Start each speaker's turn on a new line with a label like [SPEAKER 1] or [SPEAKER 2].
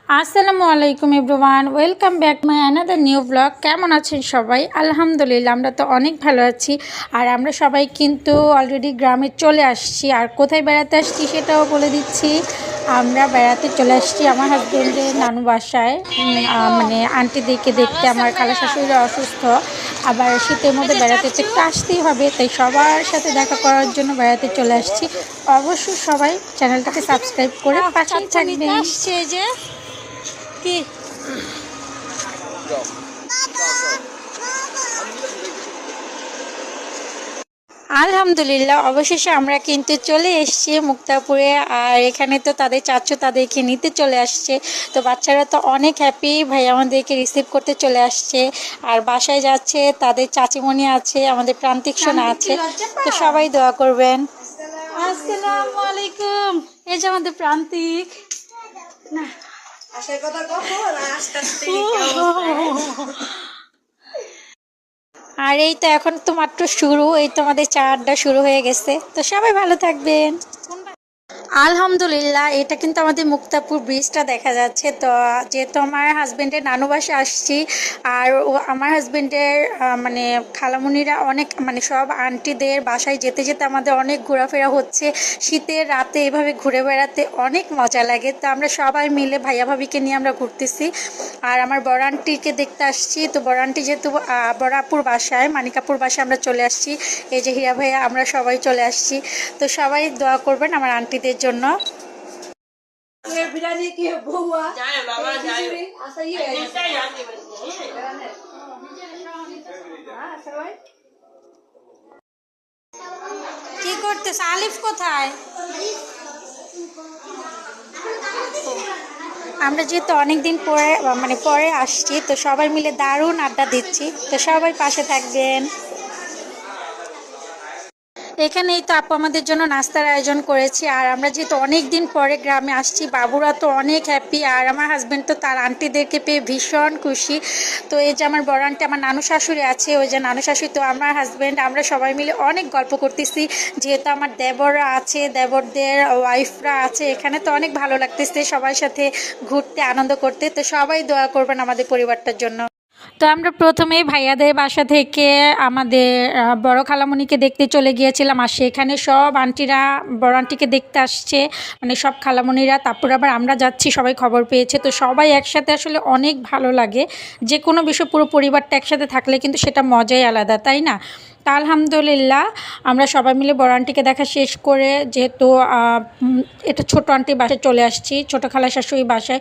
[SPEAKER 1] আসসালামু আলাইকুম everyone, welcome back my another new blog. কেমন আছেন সবাই? আলহামদুলিল্লাহ আমরা তো অনেক ভালো আছি। আর আমরা সবাই কিন্তু অলরেডি গ্রামে চলে আসছি। আর কোথায় বেড়াতে আসছি সেটাও বলে দিচ্ছি। আমরা বেড়াতে চলে আসছি আমার হাজব্যান্ডের নানু বাসায়, মানে আন্টিদেরকে দেখতে। আমার খালা শাশুড়িরা অসুস্থ, আবার শীতের মধ্যে বেড়াতে তো একটু আসতেই হবে, তাই সবার সাথে দেখা করার জন্য বেড়াতে চলে আসছি। অবশ্যই সবাই চ্যানেলটাকে সাবস্ক্রাইব করে পাশেই থাকবেন।
[SPEAKER 2] আসছে যে কি
[SPEAKER 1] আলহামদুলিল্লাহ অবশেষে আমরা কিন্তু চলে এসেছি মুক্তাপুরে। আর এখানে তো তাদের চাচু তাদেরকে নিতে চলে আসছে। তো বাচ্চারা তো অনেক হ্যাপি, ভাই আমাদেরকে রিসিভ করতে চলে আসছে। আর বাসায় যাচ্ছে, তাদের চাচিমণি আছে, আমাদের প্রান্তিক সোনা আছে। তো সবাই দোয়া করবেন।
[SPEAKER 2] আসসালামু আলাইকুম। এই যে আমাদের প্রান্তিক না আসার কথা কখন আস্তে আস্তে
[SPEAKER 1] আর এই তো এখন তো মাত্র শুরু, এই তো আমাদের চা আড্ডা শুরু হয়ে গেছে। তো সবাই ভালো থাকবেন। আলহামদুলিল্লাহ এটা কিন্তু আমাদের মুক্তাপুর ব্রিজটা দেখা যাচ্ছে। তো যেহেতু আমার হাজব্যান্ডের নানু বাসে আসছি, আর আমার হাজব্যান্ডের মানে খালামুনিরা অনেক, মানে সব আন্টিদের বাসায় যেতে যেতে আমাদের অনেক ঘোরাফেরা হচ্ছে। শীতের রাতে এভাবে ঘুরে বেড়াতে অনেক মজা লাগে। তো আমরা সবাই মিলে ভাইয়া ভাবিকে নিয়ে আমরা ঘুরতেছি। আর আমার বড় আন্টিকে দেখতে আসছি। তো বড় আন্টি যেহেতু বড়াপুর বাসায়, মানিকাপুর বাসায় আমরা চলে আসছি। এই যে হীরা ভাইয়া, আমরা সবাই চলে আসছি। তো সবাই দোয়া করবেন আমার আন্টিদের জন্য। কি করতেছ? আলিফ কোথায়? আমরা যেহেতু অনেকদিন পরে, মানে পরে আসছি, তো সবাই মিলে দারুণ আড্ডা দিচ্ছি। তো সবাই পাশে থাকবেন। এখানেই তো আপু আমাদের জন্য নাস্তার আয়োজন করেছি। আর আমরা যেহেতু অনেক দিন পরে গ্রামে আসছি, বাবুরা তো অনেক হ্যাপি, আর আমার হাজব্যান্ড তো তার আন্টিদেরকে পেয়ে ভীষণ খুশি। তো এই যে আমার বড় আন্টি, আমার নানু শাশুড়ি আছে, ওই যে নানু শাশুড়ি, তো আমার হাজব্যান্ড, আমরা সবাই মিলে অনেক গল্প করতেছি। যেহেতু আমার দেবররা আছে, দেবরদের ওয়াইফরা আছে এখানে, তো অনেক ভালো লাগতেছে সবার সাথে ঘুরতে, আনন্দ করতে। তো সবাই দোয়া করবেন আমাদের পরিবারটার জন্য। তো আমরা প্রথমেই ভাইয়াদের বাসা থেকে আমাদের বড় খালামণিকে দেখতে চলে গিয়েছিলাম। আর সেখানে সব আন্টিরা বড় আন্টিকে দেখতে আসছে, মানে সব খালামণিরা। তারপর আবার আমরা যাচ্ছি, সবাই খবর পেয়েছে। তো সবাই একসাথে আসলে অনেক ভালো লাগে। যে কোনো বিষয় পুরো পরিবারটা একসাথে থাকলে কিন্তু সেটা মজাই আলাদা, তাই না? তা আলহামদুলিল্লাহ আমরা সবাই মিলে বড় আন্টিকে দেখা শেষ করে, যেহেতু এটা ছোটো আন্টির বাসায় চলে আসছি, ছোটো খালা শাশুড়ি বাসায়।